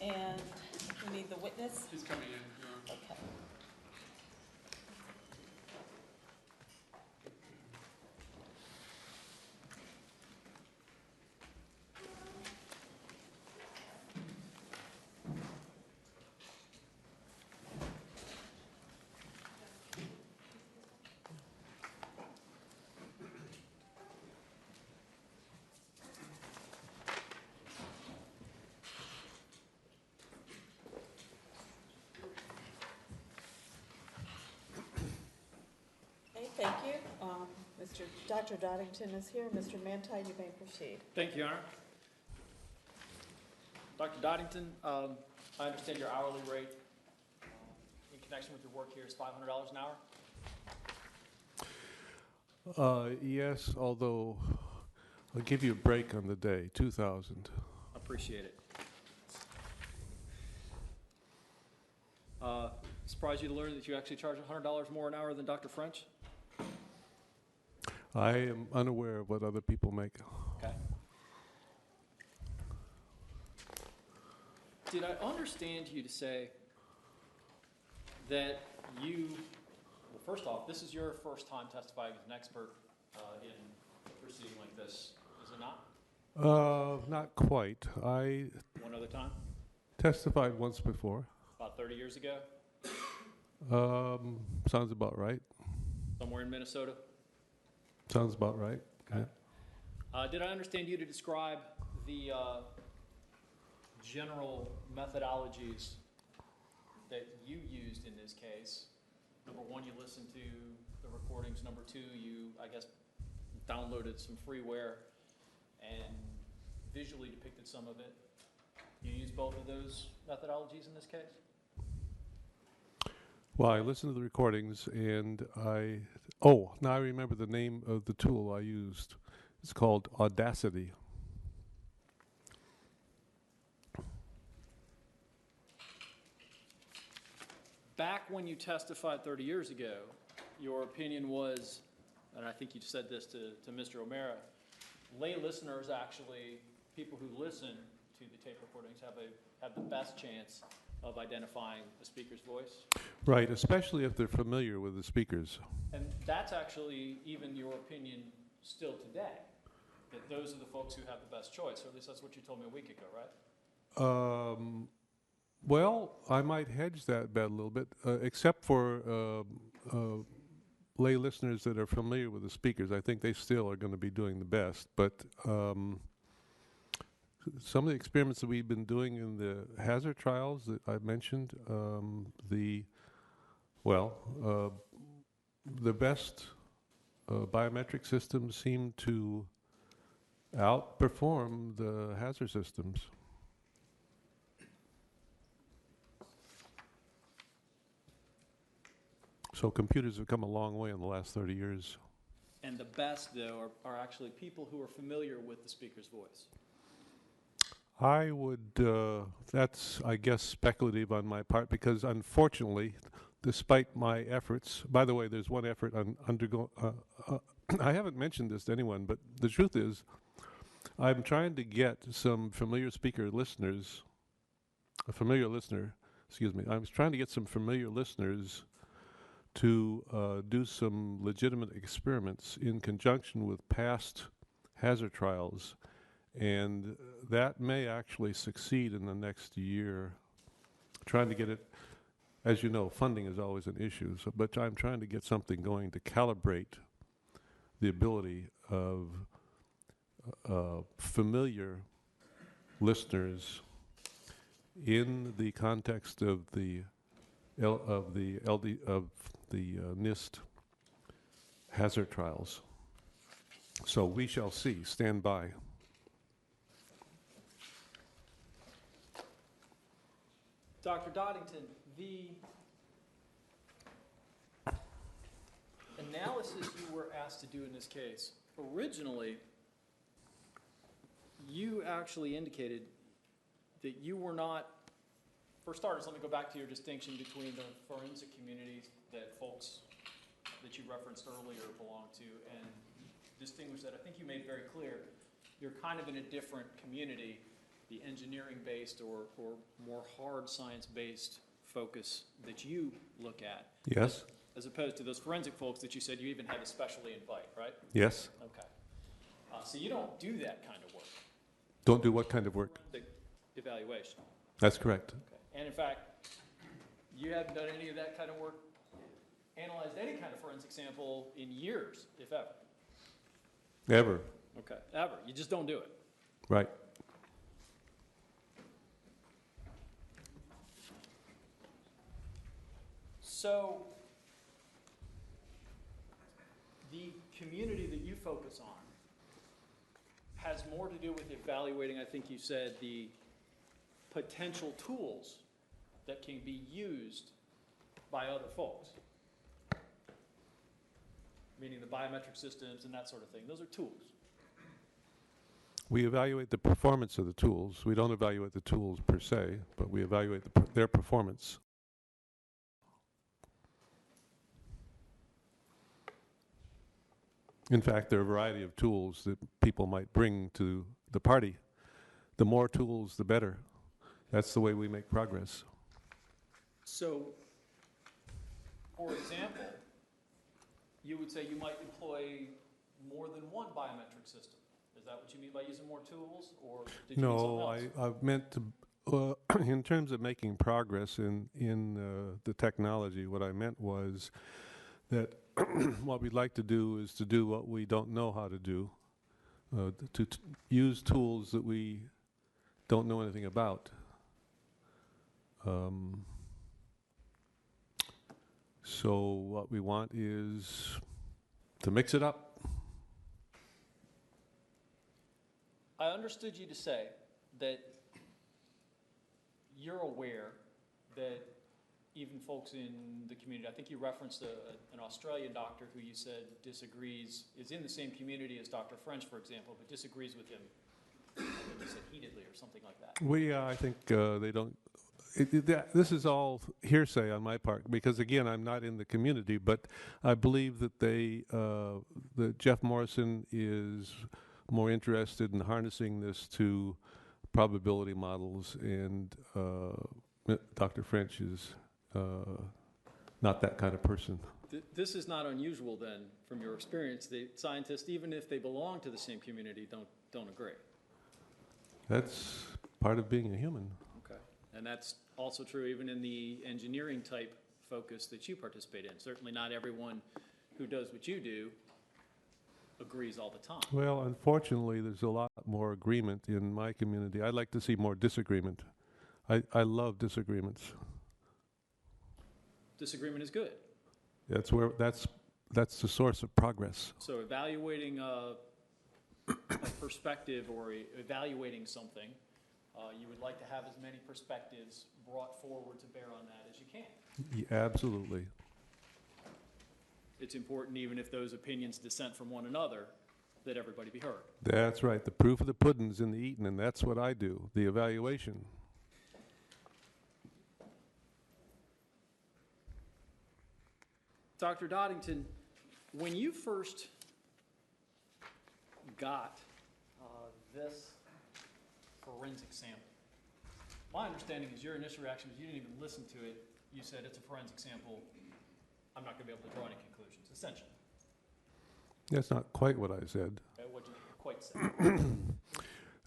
And we need the witness. He's coming in. Okay. Thank you. Dr. Doddington is here. Mr. Manti, you may proceed. Thank you, Your Honor. Dr. Doddington, I understand your hourly rate in connection with your work here is $500 an hour? Yes, although I'll give you a break on the day, 2,000. Appreciate it. Surprised you to learn that you actually charge $100 more an hour than Dr. French? I am unaware of what other people make. Okay. Did I understand you to say that you, well, first off, this is your first time testifying as an expert in a proceeding like this, is it not? Not quite. I One other time? testified once before. About 30 years ago? Sounds about right. Somewhere in Minnesota? Sounds about right. Okay. Did I understand you to describe the general methodologies that you used in this case? Number one, you listened to the recordings. Number two, you, I guess, downloaded some freeware and visually depicted some of it. You used both of those methodologies in this case? Well, I listened to the recordings and now I remember the name of the tool I used. It's called Audacity. Back when you testified 30 years ago, your opinion was, and I think you said this to Mr. O'Mara, lay listeners actually, people who listen to the tape recordings have the best chance of identifying the speaker's voice. Right, especially if they're familiar with the speakers. And that's actually even your opinion still today, that those are the folks who have the best choice, or at least that's what you told me a week ago, right? Well, I might hedge that bet a little bit, except for lay listeners that are familiar with the speakers. I think they still are going to be doing the best. But some of the experiments that we've been doing in the hazard trials that I mentioned, the best biometric systems seem to outperform the hazard systems. So computers have come a long way in the last 30 years. And the best, though, are actually people who are familiar with the speaker's voice. I would, that's, I guess, speculative on my part, because unfortunately, despite my efforts, by the way, there's one effort I'm I haven't mentioned this to anyone, but the truth is, I'm trying to get some familiar listeners, I was trying to get some familiar listeners to do some legitimate experiments in conjunction with past hazard trials, and that may actually succeed in the next year. Trying to get it, as you know, funding is always an issue, but I'm trying to get something going to calibrate the ability of familiar listeners in the context of the NIST hazard trials. So we shall see. Stand by. Dr. Doddington, the analysis you were asked to do in this case, originally, you actually indicated that you were not, for starters, let me go back to your distinction between the forensic communities that folks that you referenced earlier belong to, and distinguish that. I think you made very clear you're kind of in a different community the engineering-based or more hard science-based focus that you look at, Yes? as opposed to those forensic folks that you said you even had to specially invite, right? Yes? Okay. So you don't do that kind of work, Don't do what kind of work? forensic evaluation. That's correct. Okay. And in fact, you haven't done any of that kind of work, analyzed any kind of forensic sample in years, if ever. Ever. Okay. Ever. You just don't do it. Right. So the community that you focus on has more to do with evaluating, I think you said, the potential tools that can be used by other folks. Meaning the biometric systems and that sort of thing. Those are tools. We evaluate the performance of the tools. We don't evaluate the tools per se, but we evaluate their performance. In fact, there are a variety of tools that people might bring to the party. The more tools, the better. That's the way we make progress. So, for example, you would say you might employ more than one biometric system. Is that what you mean by using more tools, or did you mean something No, else? I've meant to, in terms of making progress in the technology, what I meant was that what we'd like to do is to do what we don't know how to do, to use tools that we don't know anything about. So what we want is to mix it up. I understood you to say that you're aware that even folks in the community, I think you referenced an Australian doctor who you said disagrees, is in the same community as Dr. French, for example, but disagrees with him, I think you said heatedly or something like that. I think they don't. This is all hearsay on my part because, again, I'm not in the community. But I believe that that Jeff Morrison is more interested in harnessing this to probability models, and Dr. French is not that kind of person. This is not unusual then, from your experience. The scientists, even if they belong to the same community, don't agree. That's part of being a human. Okay. And that's also true even in the engineering type focus that you participate in. Certainly not everyone who does what you do agrees all the time. Well, unfortunately, there's a lot more agreement in my community. I'd like to see more disagreement. I love disagreements. Disagreement is good. That's the source of progress. So evaluating a perspective or evaluating something, you would like to have as many perspectives brought forward to bear on that as you can. Yeah, absolutely. It's important, even if those opinions dissent from one another, that everybody be heard. That's right. The proof of the pudding's in the eating, and that's what I do, the evaluation. Dr. Doddington, when you first got this forensic sample, my understanding is your initial reaction was you didn't even listen to it. You said it's a forensic sample. I'm not going to be able to draw any conclusions, essentially. That's not quite what I said. What did you quite say?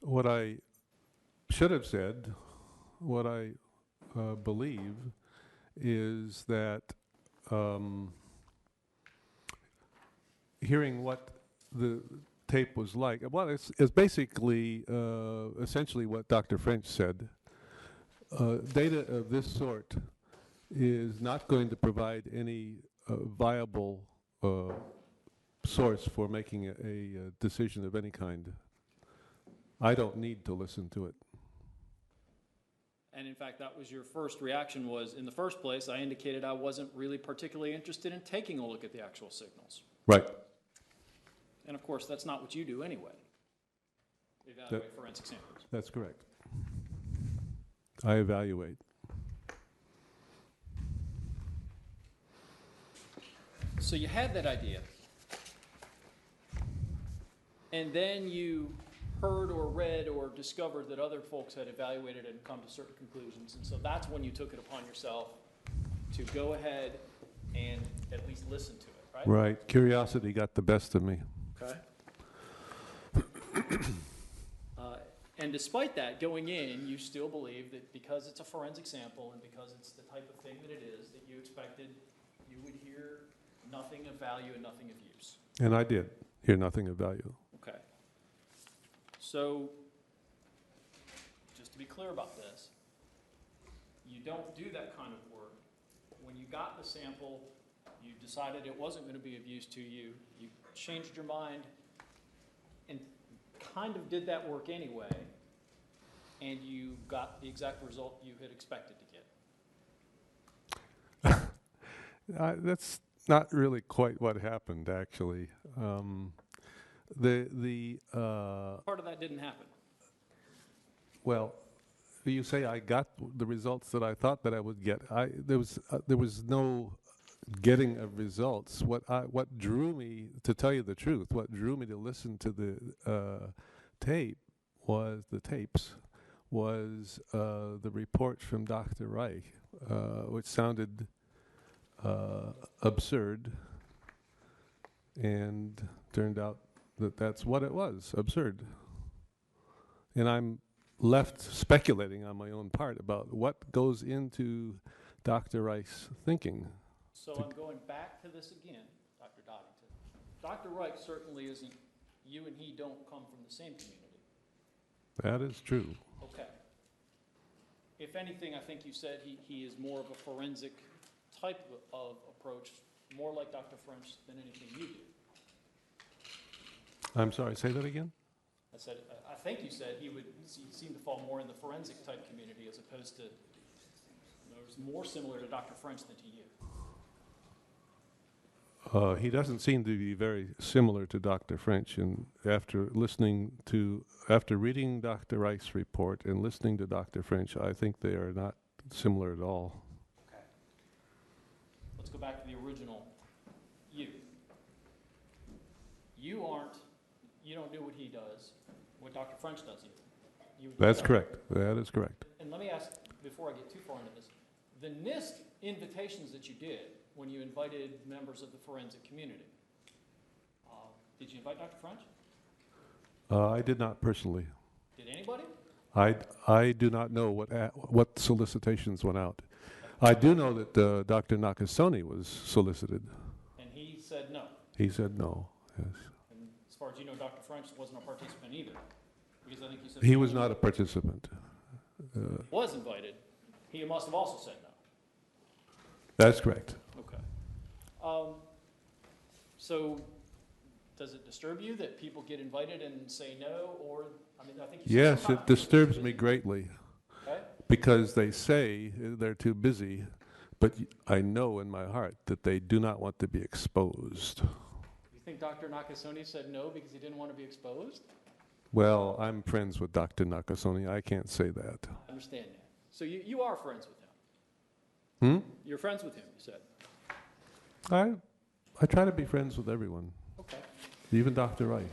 What I should have said, what I believe, is that hearing what the tape was like, well, it's basically, essentially what Dr. French said. Data of this sort is not going to provide any viable source for making a decision of any kind. I don't need to listen to it. And in fact, that was your first reaction was, in the first place, I indicated I wasn't really particularly interested in taking a look at the actual signals. Right. And of course, that's not what you do anyway. Evaluate forensic samples. That's correct. I evaluate. So you had that idea. And then you heard or read or discovered that other folks had evaluated it and come to certain conclusions. And so that's when you took it upon yourself to go ahead and at least listen to it, right? Right. Curiosity got the best of me. Okay. And despite that, going in, you still believe that because it's a forensic sample and because it's the type of thing that it is, that you expected you would hear nothing of value and nothing of use. And I did hear nothing of value. Okay. So, just to be clear about this, you don't do that kind of work. When you got the sample, you decided it wasn't going to be of use to you, you changed your mind and kind of did that work anyway, and you got the exact result you had expected to get. That's not really quite what happened, actually. Part of that didn't happen. Well, you say I got the results that I thought that I would get. There was no getting of results. What drew me, to tell you the truth, what drew me to listen to the tapes was the report from Dr. Reich, which sounded absurd, and turned out that that's what it was, absurd. And I'm left speculating on my own part about what goes into Dr. Reich's thinking. So I'm going back to this again, Dr. Doddington. Dr. Reich certainly isn't, you and he don't come from the same community. That is true. Okay. If anything, I think you said he is more of a forensic type of approach, more like Dr. French than anything you do. I'm sorry, say that again? I think you said he seem to fall more in the forensic type community as opposed to, more similar to Dr. French than to you. He doesn't seem to be very similar to Dr. French, and after reading Dr. Reich's report and listening to Dr. French, I think they are not similar at all. Okay. Let's go back to the original you. You don't do what he does, what Dr. French does either. That's correct. That is correct. And let me ask, before I get too far into this, the NIST invitations that you did when you invited members of the forensic community, did you invite Dr. French? I did not personally. Did anybody? I do not know what solicitations went out. I do know that Dr. Nakasone was solicited. And he said no. He said no, yes. And as far as you know, Dr. French wasn't a participant either. Because I think you said He was not a participant. Was invited. He must have also said no. That's correct. Okay. So does it disturb you that people get invited and say no? Or, I think you said Yes, sometimes it disturbs me greatly. Okay. Because they say they're too busy, but I know in my heart that they do not want to be exposed. You think Dr. Nakasone said no because he didn't want to be exposed? Well, I'm friends with Dr. Nakasone. I can't say that. I understand that. So you are friends with him? You're friends with him, you said? I try to be friends with everyone, Okay. even Dr. Wright.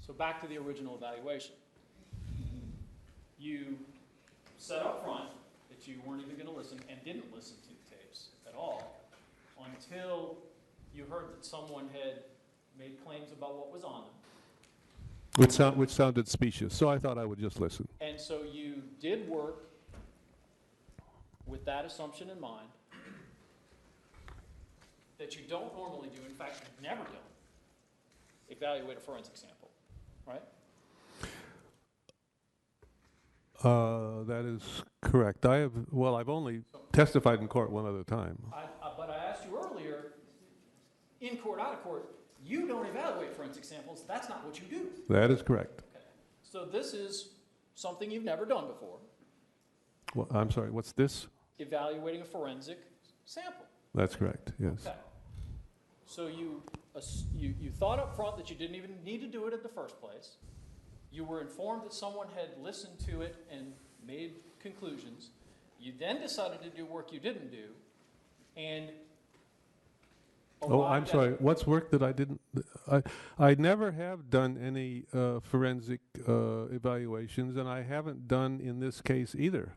So back to the original evaluation. You said up front that you weren't even going to listen and didn't listen to the tapes at all until you heard that someone had made claims about what was on them. Which sounded specious, so I thought I would just listen. And so you did work with that assumption in mind that you don't normally do, in fact, you've never done, evaluate a forensic sample, right? That is correct. I've only testified in court one other time. But I asked you earlier, in court, out of court, you don't evaluate forensic samples. That's not what you do. That is correct. Okay. So this is something you've never done before. Well, I'm sorry, what's this? Evaluating a forensic sample. That's correct, yes. Okay. So you thought up front that you didn't even need to do it in the first place. You were informed that someone had listened to it and made conclusions. You then decided to do work you didn't do. And Oh, I'm arrived sorry. at, What's work that I didn't? I never have done any forensic evaluations, and I haven't done in this case either.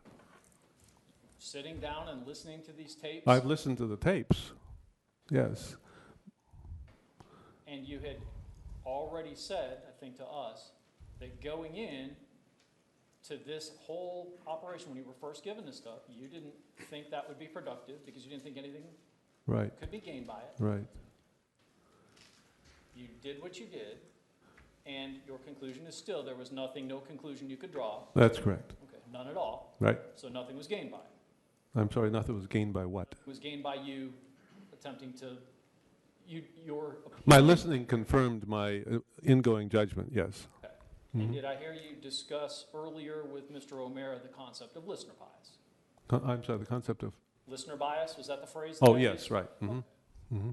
sitting down and listening to these tapes? I've listened to the tapes. Yes. And you had already said, I think to us, that going in to this whole operation, when you were first given this stuff, you didn't think that would be productive because you didn't think anything Right. could be gained by it. Right. You did what you did, and your conclusion is still there was nothing, no conclusion you could draw. That's correct. Okay, none at all. Right. So nothing was gained by it. I'm sorry. Nothing was gained by what? It was gained by you attempting to, your My opinion. listening confirmed my ingoing judgment. Yes. Okay. And Mhm. did I hear you discuss earlier with Mr. O'Mara the concept of listener bias? I'm sorry. The concept of. Listener bias, was that the phrase? That Oh I yes. used? Right. Mm-hmm. Mm-hmm.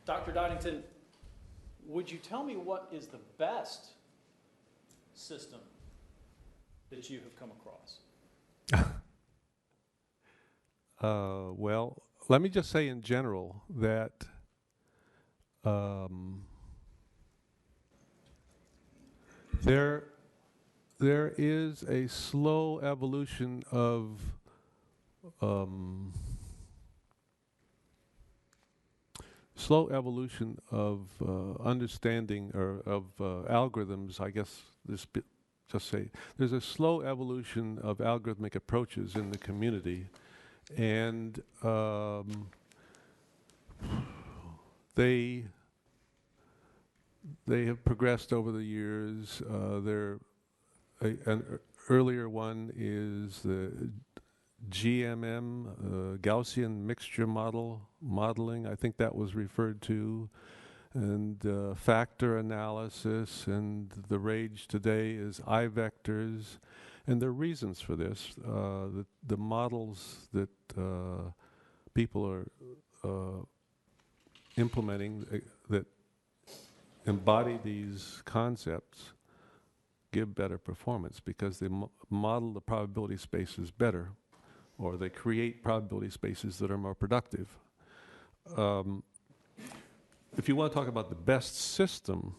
Dr. Dodington, would you tell me what is the best system that you have come across? Well, let me just say in general that there is a slow evolution of understanding or of algorithms. I guess just say there's a slow evolution of algorithmic approaches in the community, and they have progressed over the years. An earlier one is the GMM, Gaussian mixture modeling. I think that was referred to, and factor analysis, and the rage today is I-vectors, and there are reasons for this. The models that people are implementing that embody these concepts give better performance because they model the probability spaces better, or they create probability spaces that are more productive. If you want to talk about the best system,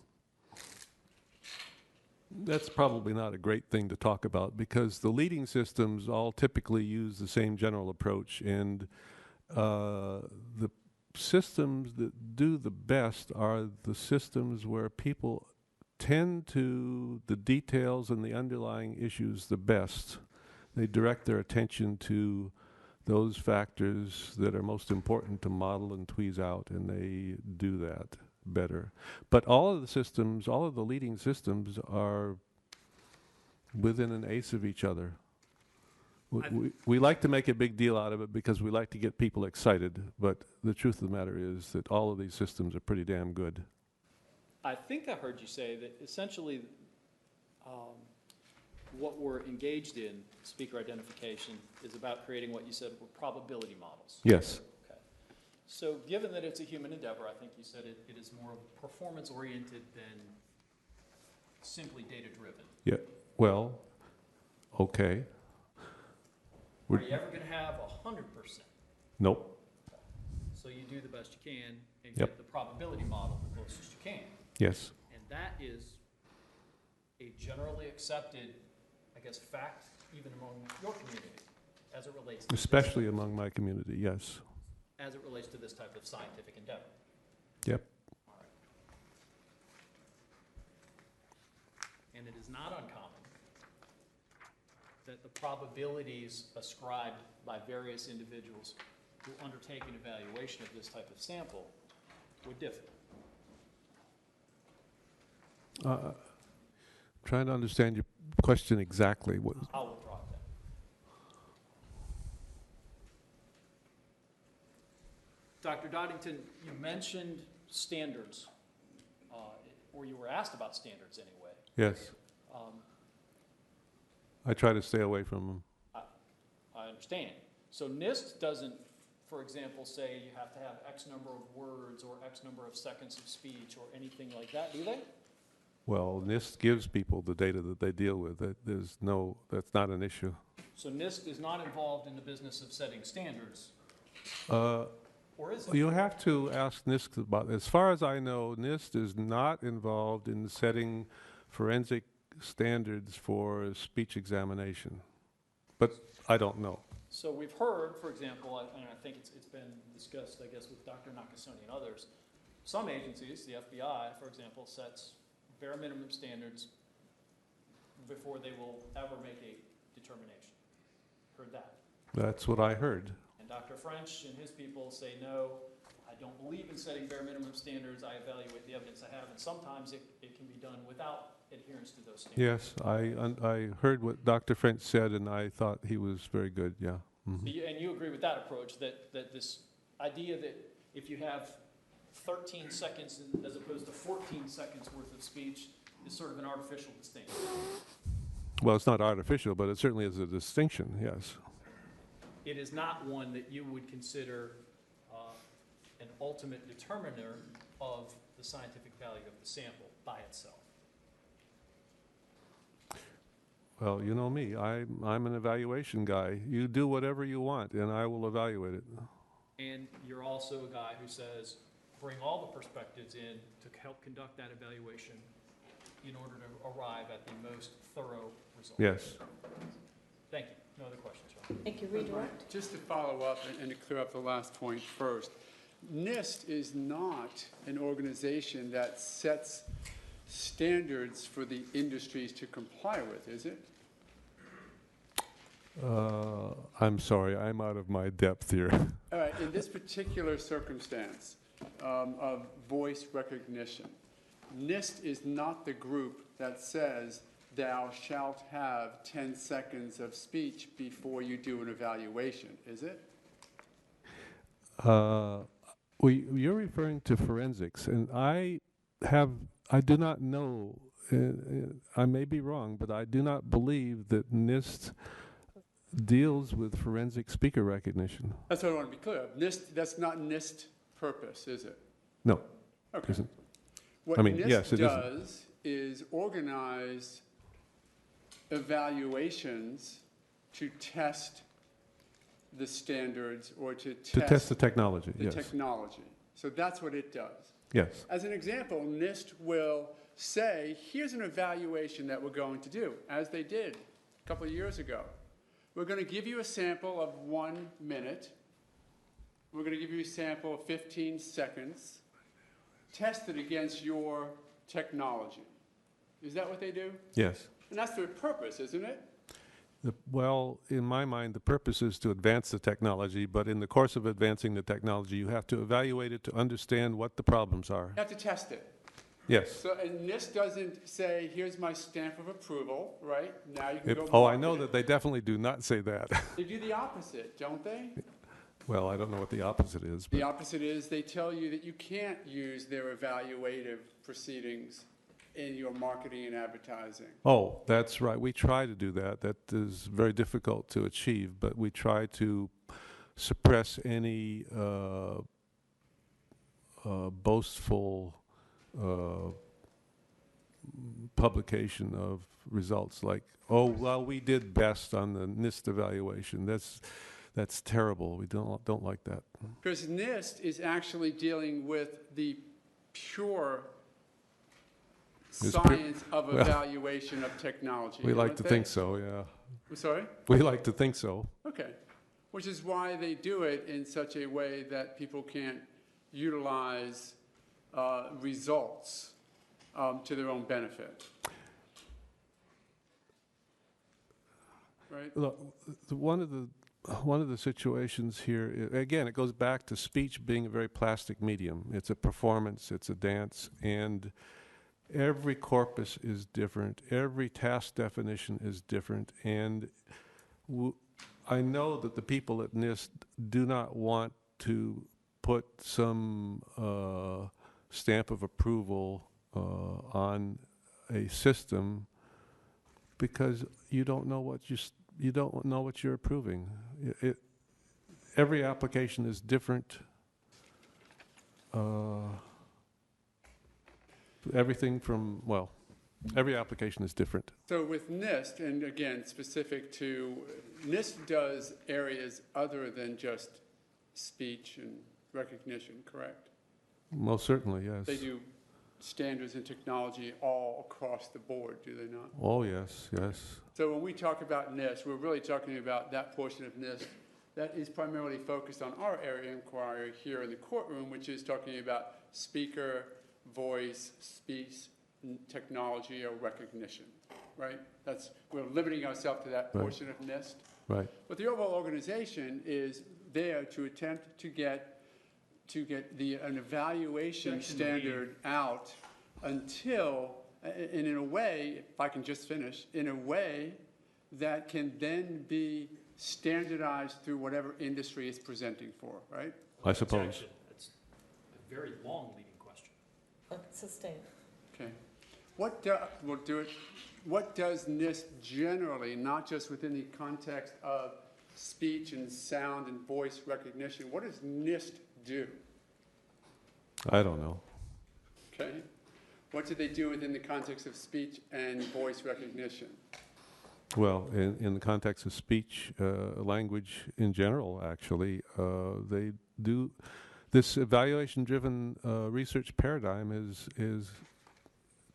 that's probably not a great thing to talk about because the leading systems all typically use the same general approach, and the systems that do the best are the systems where people tend to the details and the underlying issues the best. They direct their attention to those factors that are most important to model and tweeze out, and they do that better. But all of the systems, all of the leading systems are within an ace of each other. We like to make a big deal out of it because we like to get people excited, but the truth of the matter is that all of these systems are pretty damn good. I think I heard you say that essentially what we're engaged in, speaker identification, is about creating what you said were probability models. Yes. Okay. So given that it's a human endeavor, I think you said it is more performance-oriented than simply data-driven. Yeah. Well, okay. Are you ever going to have 100%? Nope. So you do the best you can and Yep. get the probability model the closest you can. Yes. And that is a generally accepted, I guess, fact even among your community as it relates to Especially among my community, yes. as it relates to this type of scientific endeavor. Yep. All right. And it is not uncommon that the probabilities ascribed by various individuals who undertake an evaluation of this type of sample would differ. Trying to understand your question exactly. I'll withdraw it then. Dr. Dodington, you mentioned standards, or you were asked about standards anyway. Yes. I try to stay away from them. I understand. So NIST doesn't, for example, say you have to have X number of words or X number of seconds of speech or anything like that, do they? Well, NIST gives people the data that they deal with. That's not an issue. So NIST is not involved in the business of setting standards, Uh, or is it? You have to ask NIST about, as far as I know, NIST is not involved in setting forensic standards for speech examination. But I don't know. So we've heard, for example, and I think it's been discussed, I guess, with Dr. Nakasone and others, some agencies, the FBI, for example, sets bare minimum standards before they will ever make a determination. Heard that? That's what I heard. And Dr. French and his people say, no, I don't believe in setting bare minimum standards. I evaluate the evidence I have, and sometimes it can be done without adherence to those standards. Yes, I heard what Dr. French said, and I thought he was very good, yeah. Mhm. And you agree with that approach, that this idea that if you have 13 seconds as opposed to 14 seconds worth of speech is sort of an artificial distinction? Well, it's not artificial, but it certainly is a distinction, yes. It is not one that you would consider an ultimate determiner of the scientific value of the sample by itself. Well, you know me, I'm an evaluation guy. You do whatever you want, and I will evaluate it. And you're also a guy who says, bring all the perspectives in to help conduct that evaluation in order to arrive at the most thorough result. Yes. Thank you. No other questions, Ron? Thank you. Redirect. Just to follow up and to clear up the last point first, NIST is not an organization that sets standards for the industries to comply with, is it? I'm sorry, I'm out of my depth here. All right, in this particular circumstance of voice recognition, NIST is not the group that says thou shalt have 10 seconds of speech before you do an evaluation, is it? You're referring to forensics, and I do not know, I may be wrong, but I do not believe that NIST deals with forensic speaker recognition. That's what I want to be clear of. NIST, that's not NIST purpose, is it? No, Okay. it isn't. What I mean, NIST yes, it isn't. does is organize evaluations to test the standards or to test the technology, the yes. technology. So that's what it does. Yes. As an example, NIST will say, here's an evaluation that we're going to do, as they did a couple of years ago. We're going to give you a sample of 1 minute. We're going to give you a sample of 15 seconds. Test it against your technology. Is that what they do? Yes. And that's their purpose, isn't it? Well, in my mind, the purpose is to advance the technology, but in the course of advancing the technology, you have to evaluate it to understand what the problems are. You have to test it. Yes. So, and NIST doesn't say, here's my stamp of approval, right? Now you can go I market know it. that they definitely do not say that. They do the opposite, don't they? Well, I don't know what the opposite is. The But opposite is they tell you that you can't use their evaluative proceedings in your marketing and advertising. oh, that's right. We try to do that. That is very difficult to achieve, but we try to suppress any boastful publication of results like, oh, well, we did best on the NIST evaluation. That's terrible. We don't like that. Because NIST is actually dealing with the pure It's science of well, evaluation of technology. We like don't to they? think so, yeah. I'm sorry? We like to think so. Okay. Which is why they do it in such a way that people can't utilize results to their own benefit. Right? Look, one of the situations here, again, it goes back to speech being a very plastic medium. It's a performance, it's a dance, and every corpus is different. Every task definition is different, and I know that the people at NIST do not want to put some stamp of approval on a system because you don't know what you're approving. Every application is different. Everything from, well, Every application is different. So with NIST, and again, specific to, NIST does areas other than just speech and recognition, correct? Most certainly, yes. They do standards and technology all across the board, do they not? Oh, yes, yes. So when we talk about NIST, we're really talking about that portion of NIST that is primarily focused on our area of inquiry here in the courtroom, which is talking about speaker, voice, speech, technology, or recognition, right? We're limiting ourselves to that Right. portion of NIST. Right. But the overall organization is there to attempt to get an evaluation Section standard out until, and in a way, if I can just finish, in a way that can then be standardized through whatever industry is presenting for, right? I suppose. Objection. That's a very long leading question. Sustained. Okay. We'll do it. What does NIST generally, not just within the context of speech and sound and voice recognition, what does NIST do? I don't know. Okay. What do they do within the context of speech and voice recognition? Well, in the context of speech, language in general, actually, they do this evaluation-driven research paradigm is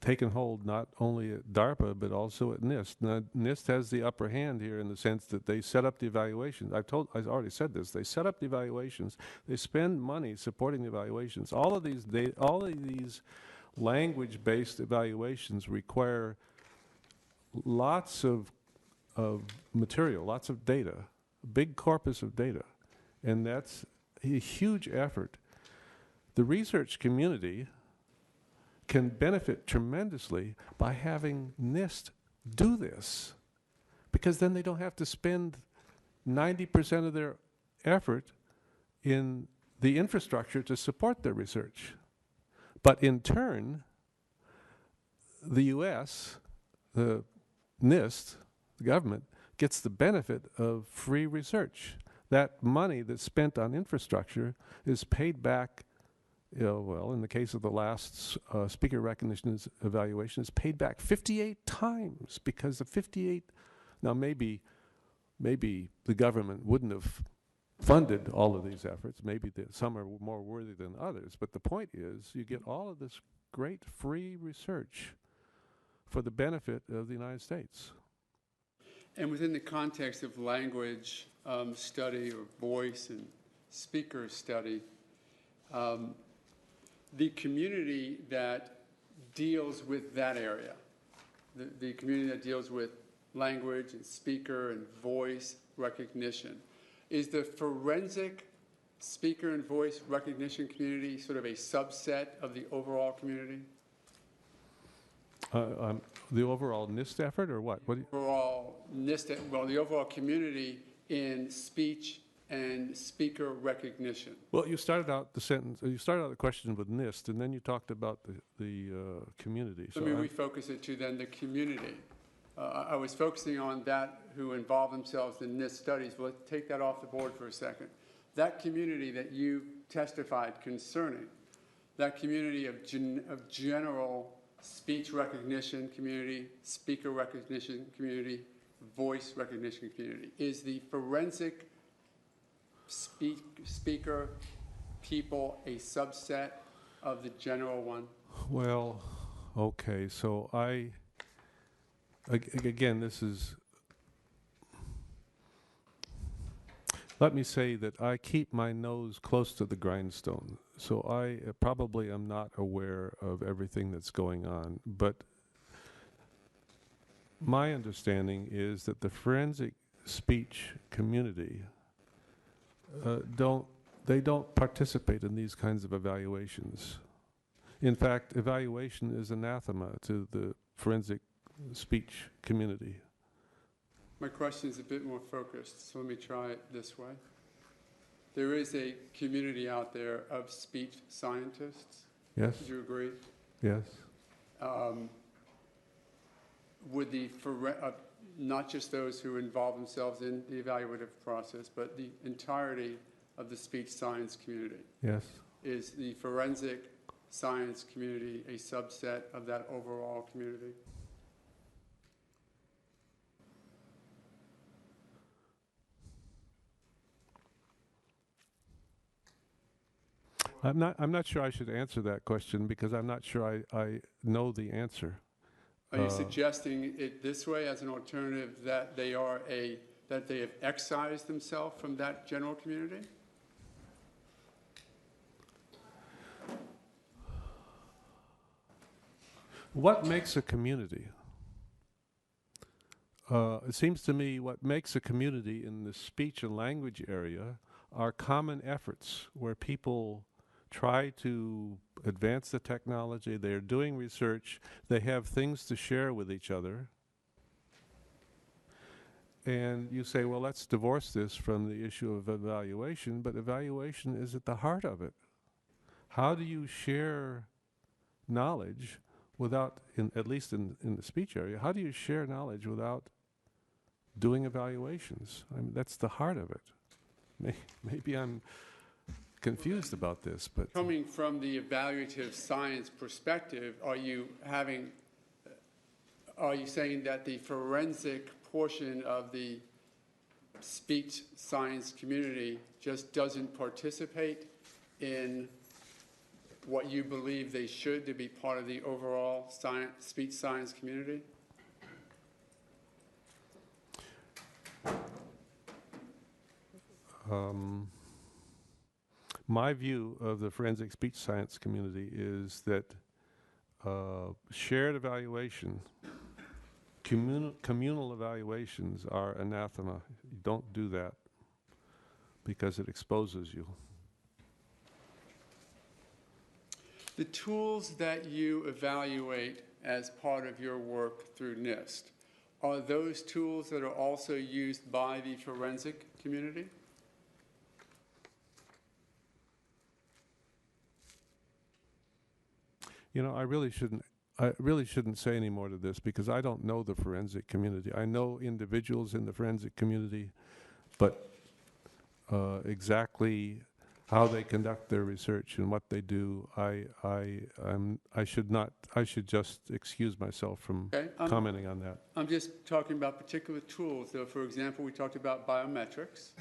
taken hold not only at DARPA but also at NIST. Now, NIST has the upper hand here in the sense that they set up the evaluations. I already said this. They set up the evaluations. They spend money supporting the evaluations. All of these language-based evaluations require lots of material, lots of data, a big corpus of data, and that's a huge effort. The research community can benefit tremendously by having NIST do this, because then they don't have to spend 90% of their effort in the infrastructure to support their research. But in turn, the U.S., the NIST, the government, gets the benefit of free research. That money that's spent on infrastructure is paid back, well, in the case of the last speaker recognition evaluation, is paid back 58 times, because the 58, now maybe the government wouldn't have funded all of these efforts. Maybe some are more worthy than others. But the point is, you get all of this great free research for the benefit of the United States. And within the context of language study or voice and speaker study, the community that deals with that area, the community that deals with language and speaker and voice recognition, is the forensic speaker and voice recognition community sort of a subset of the overall community? The overall NIST effort, or what? Overall NIST, well, the overall community in speech and speaker recognition. Well, you started out the question with NIST, and then you talked about the community. Let me refocus it to then the community. I was focusing on that who involve themselves in NIST studies. Well, let's take that off the board for a second. That community that you testified concerning, that community of general speech recognition community, speaker recognition community, voice recognition community, is the forensic speaker people a subset of the general one? Well, okay, so again, this is, let me say that I keep my nose close to the grindstone, so I probably am not aware of everything that's going on, but my understanding is that the forensic speech community don't participate in these kinds of evaluations. In fact, evaluation is anathema to the forensic speech community. My question is a bit more focused, so let me try it this way. There is a community out there of speech scientists. Yes? Would you agree? Yes. Would not just those who involve themselves in the evaluative process, but the entirety of the speech science community? Yes. Is the forensic science community a subset of that overall community? I'm not sure I should answer that question because I'm not sure I know the answer. Are you suggesting it this way as an alternative, that they have excised themselves from that general community? What makes a community? It seems to me what makes a community in the speech and language area are common efforts where people try to advance the technology, they're doing research, they have things to share with each other. And you say, well, let's divorce this from the issue of evaluation, but evaluation is at the heart of it. How do you share knowledge without, at least in the speech area, how do you share knowledge without doing evaluations? I mean, that's the heart of it. Maybe I'm confused about this, but Coming from the evaluative science perspective, are you saying that the forensic portion of the speech science community just doesn't participate in what you believe they should to be part of the overall speech science community? my view of the forensic speech science community is that shared evaluation, communal evaluations are anathema. You don't do that because it exposes you. The tools that you evaluate as part of your work through NIST, are those tools that are also used by the forensic community? You know, I really shouldn't say any more to this because I don't know the forensic community. I know individuals in the forensic community, but exactly how they conduct their research and what they do, I should just excuse myself from commenting on that. I'm just talking about particular tools. So, for example, we talked about biometrics.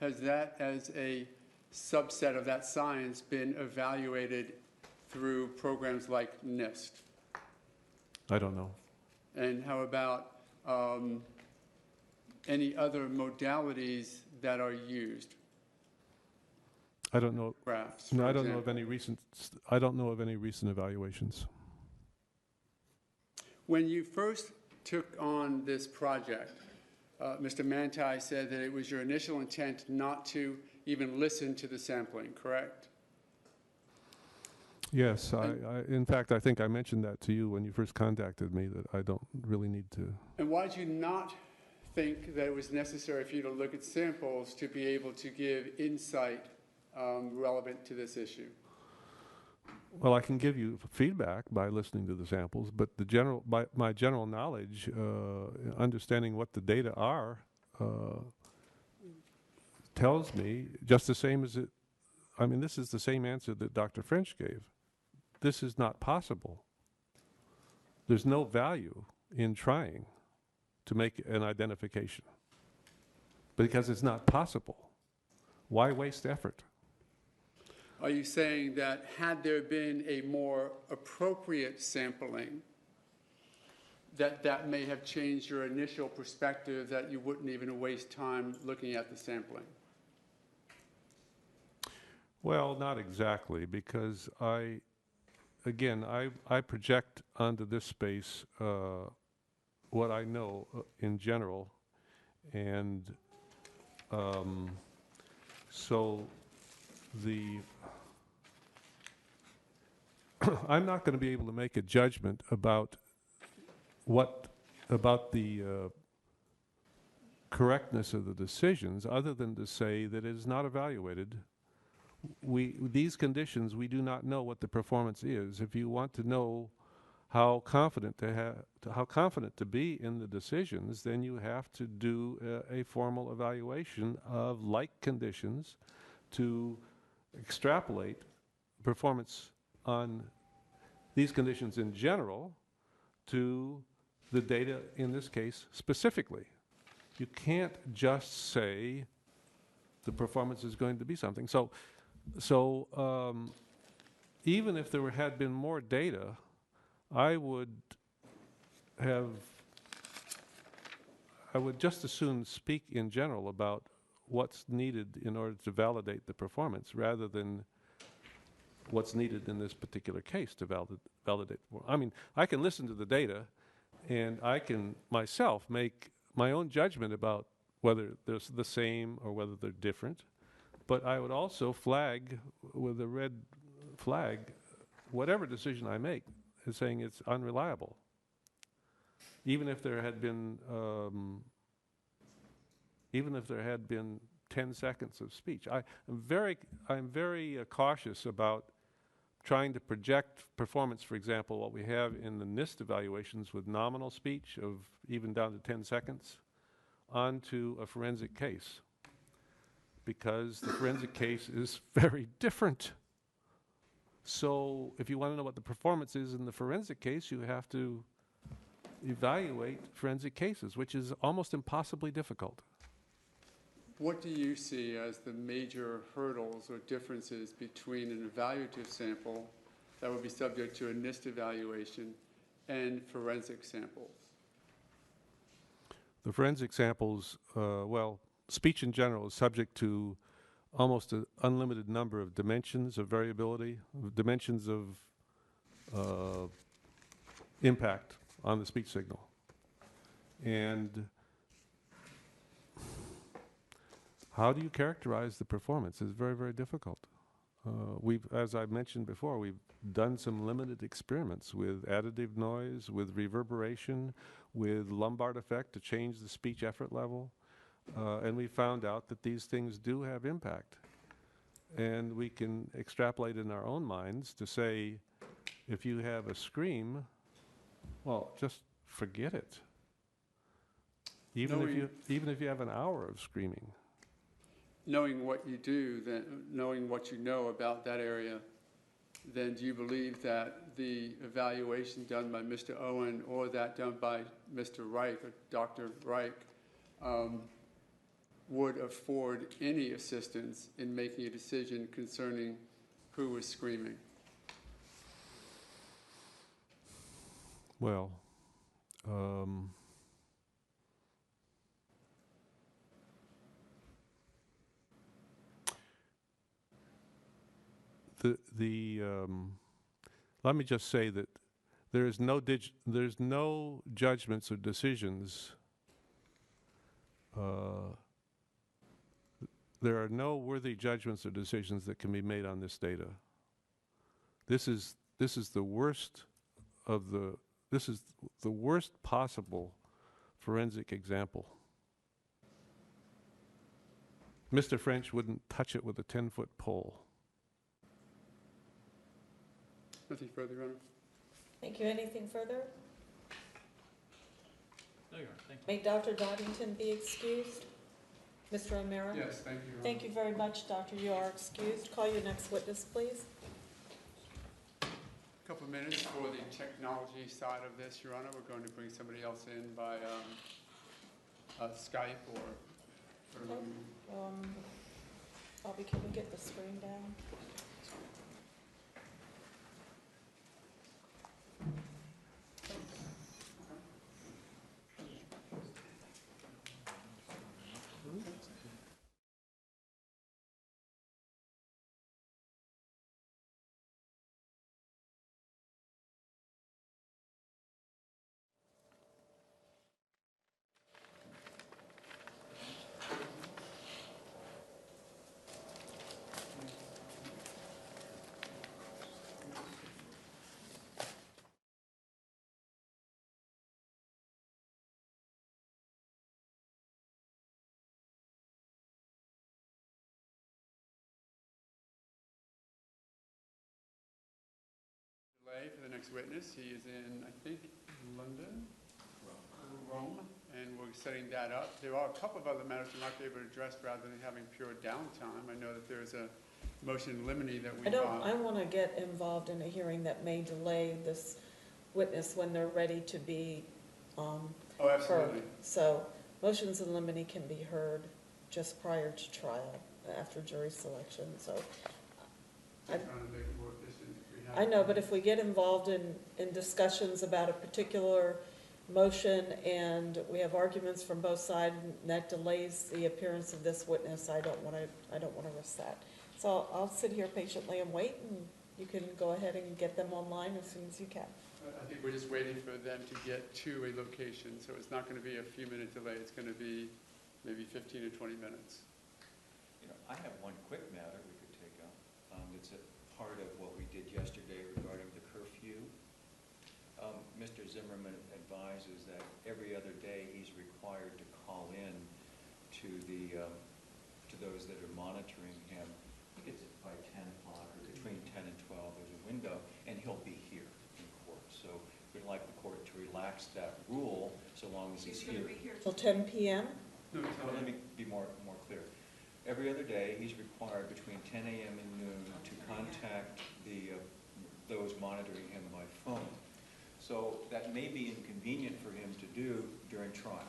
Has that, as a subset of that science, been evaluated through programs like NIST? I don't know. And how about any other modalities that are used? I don't know. Graphs, No, for I don't know of example. any recent. I don't know of any recent evaluations. When you first took on this project, Mr. Manti said that it was your initial intent not to even listen to the sampling, correct? Yes, in fact, I think I mentioned that to you when you first contacted me, that I don't really need to. And why did you not think that it was necessary for you to look at samples to be able to give insight relevant to this issue? Well, I can give you feedback by listening to the samples, but my general knowledge, understanding what the data are, tells me just the same as it. I mean, this is the same answer that Dr. French gave. This is not possible. There's no value in trying to make an identification because it's not possible. Why waste effort? Are you saying that had there been a more appropriate sampling, that may have changed your initial perspective, that you wouldn't even waste time looking at the sampling? Well, not exactly, because I project onto this space what I know in general, and so I'm not going to be able to make a judgment about the correctness of the decisions, other than to say that it is not evaluated. These conditions, we do not know what the performance is. If you want to know how confident to be in the decisions, then you have to do a formal evaluation of like conditions to extrapolate performance on these conditions in general to the data in this case specifically. You can't just say the performance is going to be something. So So even if there had been more data, I would just as soon speak in general about what's needed in order to validate the performance rather than what's needed in this particular case to validate. I mean, I can listen to the data and I can myself make my own judgment about whether they're the same or whether they're different. But I would also flag with a red flag whatever decision I make as saying it's unreliable. Even if there had been 10 seconds of speech. I'm very cautious about trying to project performance, for example, what we have in the NIST evaluations with nominal speech of even down to 10 seconds onto a forensic case, because the forensic case is very different. So if you want to know what the performance is in the forensic case, you have to evaluate forensic cases, which is almost impossibly difficult. What do you see as the major hurdles or differences between an evaluative sample that would be subject to a NIST evaluation and forensic samples? The forensic samples, well, speech in general is subject to almost an unlimited number of dimensions of variability, dimensions of impact on the speech signal. And how do you characterize the performance is very, very difficult. As I mentioned before, we've done some limited experiments with additive noise, with reverberation, with Lombard effect to change the speech effort level. And we found out that these things do have impact. And we can extrapolate in our own minds to say, if you have a scream, well, just forget it. Even if you have an hour of screaming. Knowing what you do, then knowing what you know about that area, then do you believe that the evaluation done by Mr. Owen or that done by Mr. Reich or Dr. Reich would afford any assistance in making a decision concerning who was screaming? Well, let me just say that there's no judgments or decisions. There are no worthy judgments or decisions that can be made on this data. This is the worst of the. This is the worst possible forensic example. Mr. French wouldn't touch it with a 10-foot pole. Nothing further, Your Honor. Thank you. Anything further? No, Your Honor, thank you. May Dr. Doddington be excused? Mr. O'Meara? Yes, thank you, Your Honor. Thank you very much, Doctor. You are excused. Call your next witness, please. A couple of minutes for the technology side of this, Your Honor. We're going to bring somebody else in by Skype or. Bobby, can we get the screen down? For the next witness, he is in, I think, London, Rome, and we're setting that up. There are a couple of other matters we might be able to address rather than having pure downtime. I know that there's a motion in limine that we. I want to get involved in a hearing that may delay this witness when they're ready to be Oh, absolutely. heard. So motions in limine can be heard just prior to trial, after jury selection. So I know, but if we get involved in discussions about a particular motion and we have arguments from both sides, and that delays the appearance of this witness, I don't wanna risk that. So I'll sit here patiently and wait, and you can go ahead and get them online as soon as you can. I think we're just waiting for them to get to a location, so it's not gonna be a few minute delay, it's gonna be maybe 15 or 20 minutes. You know, I have one quick matter we could take up. It's a part of what we did yesterday regarding the curfew. Mr. Zimmerman advises that every other day he's required to call in to to those that are monitoring him. I think it's by 10 o'clock or between 10 and 12, there's a window, and he'll be here in court. So we'd like the court to relax that rule so long as he's here. Till 10 PM? No, Well, let me be more clear. Every other day, he's required between 10 a.m. and noon to contact those monitoring him by phone. So that may be inconvenient for him to do during trial.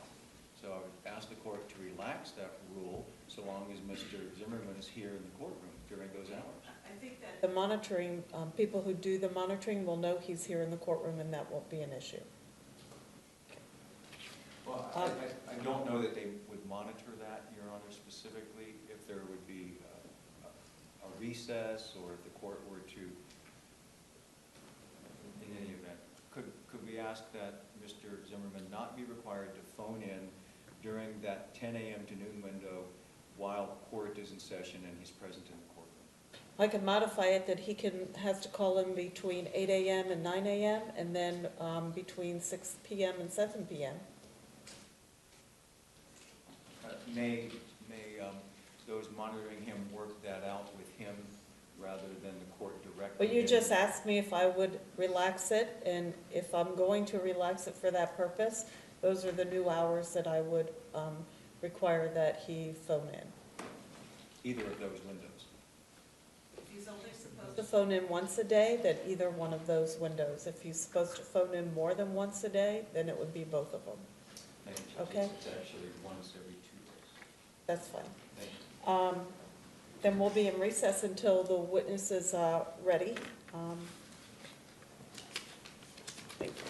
So I would ask the court to relax that rule so long as Mr. Zimmerman is here in the courtroom during those hours. I think that the monitoring, people who do the monitoring will know he's here in the courtroom, and that won't be an issue. Well, I don't know that they would monitor that, Your Honor, specifically, if there would be a recess or if the court were to, in any event, could we ask that Mr. Zimmerman not be required to phone in during that 10 a.m. to noon window while court is in session and he's present in the courtroom? I can modify it that he has to call in between 8 a.m. and 9 a.m. and then between 6 p.m. and 7 p.m. May those monitoring him work that out with him rather than the court directly? But you just asked me if I would relax it, and if I'm going to relax it for that purpose, those are the new hours that I would require that he phone in. Either of those windows. If he's only supposed to phone in once a day, then either one of those windows. If he's supposed to phone in more than once a day, then it would be both of them. Thank you. Okay. It's actually once every 2 days. That's fine. Thank you. Then we'll be in recess until the witness is ready. Thank you.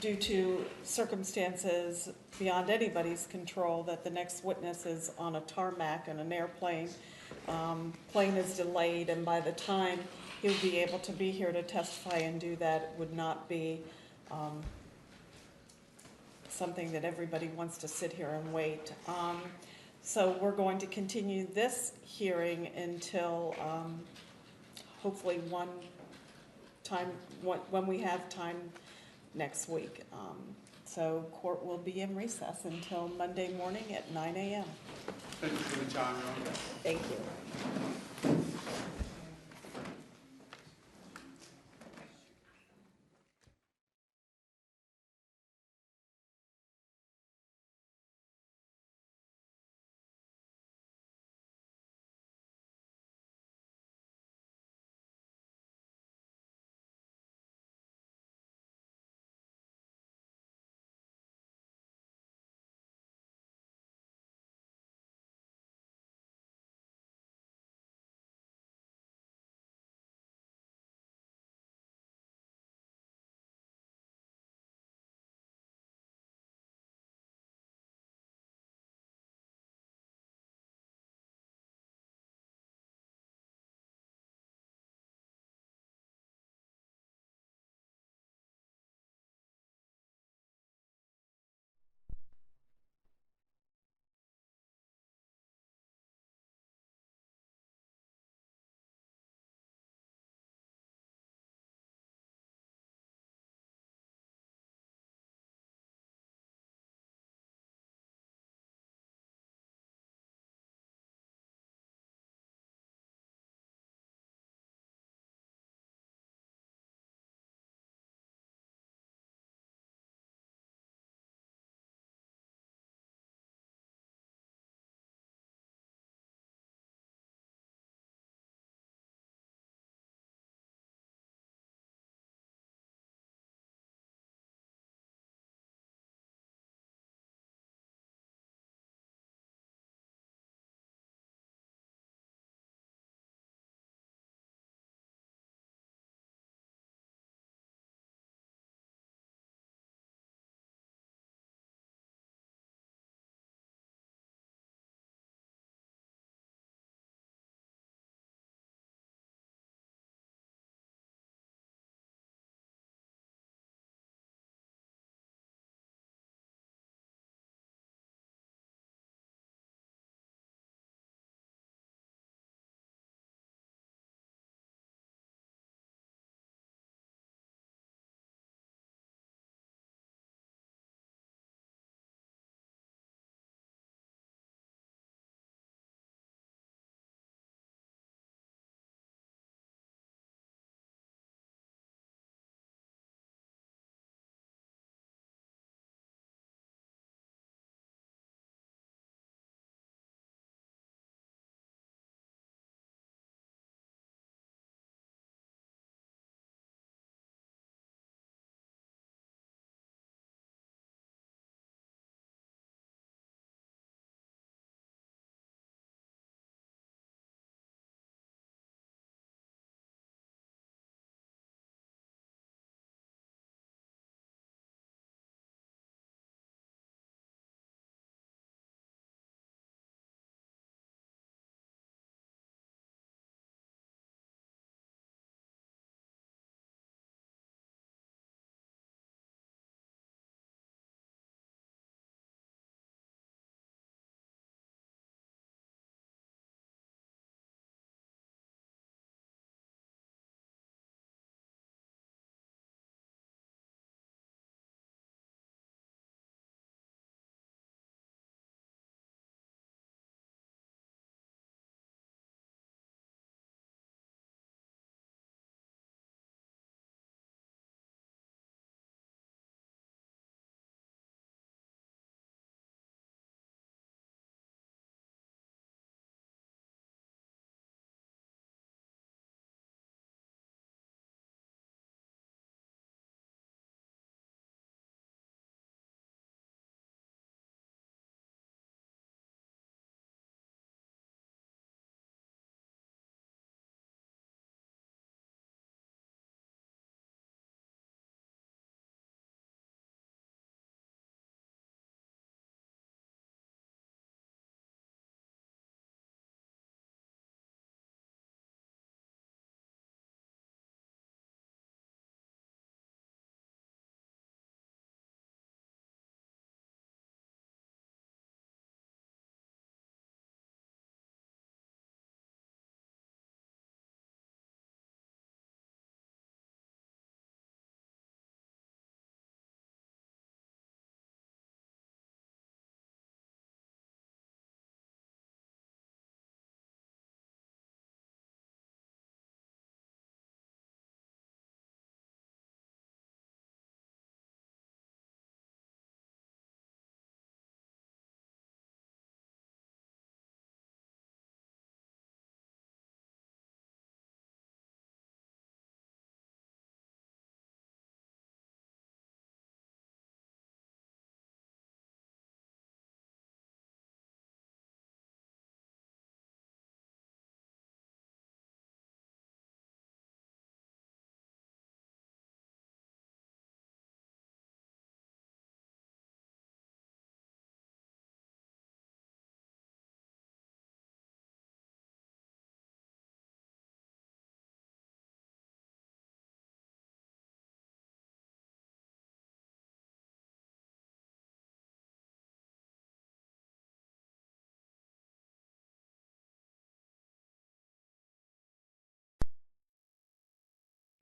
due to circumstances beyond anybody's control, that the next witness is on a tarmac in an airplane. Plane is delayed, and by the time he'll be able to be here to testify and do that, it would not be something that everybody wants to sit here and wait. So we're going to continue this hearing until hopefully when we have time next week. So court will be in recess until Monday morning at 9 a.m. Thank you for the time, Ron. Thank you.